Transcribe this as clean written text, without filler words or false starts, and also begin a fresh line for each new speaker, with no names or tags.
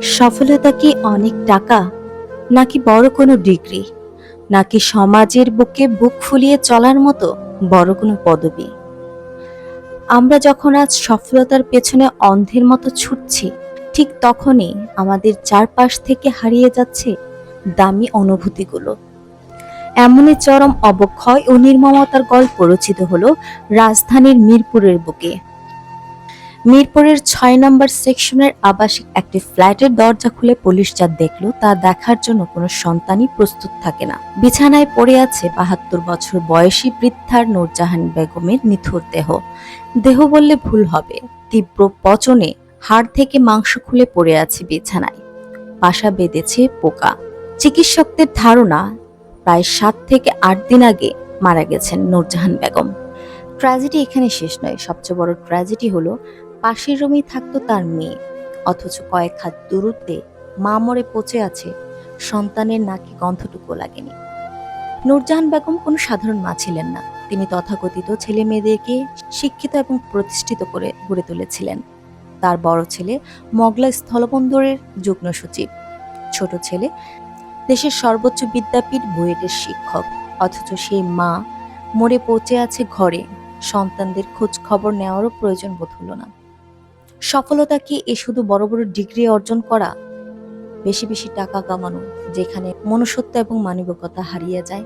সফলতা কি অনেক টাকা, নাকি বড় কোনো ডিগ্রি, নাকি সমাজের বুকে বুক ফুলিয়ে চলার মতো বড় কোনো পদবি? আমরা যখন আজ সফলতার পেছনে অন্ধের মতো ছুটছি, ঠিক তখনই আমাদের চারপাশ থেকে হারিয়ে যাচ্ছে দামি অনুভূতিগুলো। এমনই চরম অবক্ষয় ও নির্মমতার গল্প রচিত হলো রাজধানীর মিরপুরের বুকে। মিরপুরের ৬ নম্বর সেকশনের আবাসিক একটি ফ্ল্যাটের দরজা খুলে পুলিশ যা দেখল তা দেখার জন্য কোনো সন্তানই প্রস্তুত থাকে না। বিছানায় পড়ে আছে ৭২ বছর বয়সী বৃদ্ধার নূরজাহান বেগমের নিথর দেহ। দেহ বললে ভুল হবে, তীব্র পচনে হাড় থেকে মাংস খুলে পড়ে আছে বিছানায়, বাসা বেঁধেছে পোকা। চিকিৎসকদের ধারণা প্রায় ৭ থেকে ৮ দিন আগে মারা গেছেন নূরজাহান বেগম। ট্র্যাজেডি এখানে শেষ নয়, সবচেয়ে বড় ট্র্যাজেডি হলো পাশের রুমেই থাকতো তার মেয়ে, অথচ কয়েক হাত দূরত্বে মা মরে পচে আছে, সন্তানের নাকে গন্ধটুকু লাগেনি। নূরজাহান বেগম কোনো সাধারণ মা ছিলেন না, তিনি তথাকথিত ছেলে মেয়েদেরকে শিক্ষিত এবং প্রতিষ্ঠিত করে গড়ে তুলেছিলেন। তার বড় ছেলে মগলা স্থলবন্দরের যুগ্ম সচিব, ছোট ছেলে দেশের সর্বোচ্চ বিদ্যাপীঠ বুয়েটের শিক্ষক, অথচ সেই মা মরে পচে আছে ঘরে, সন্তানদের খোঁজ খবর নেওয়ারও প্রয়োজন বোধ হলো না। সফলতা কি এ শুধু বড় বড় ডিগ্রি অর্জন করা, বেশি বেশি টাকা কামানো, যেখানে মনুষ্যত্ব এবং মানবিকতা হারিয়ে যায়?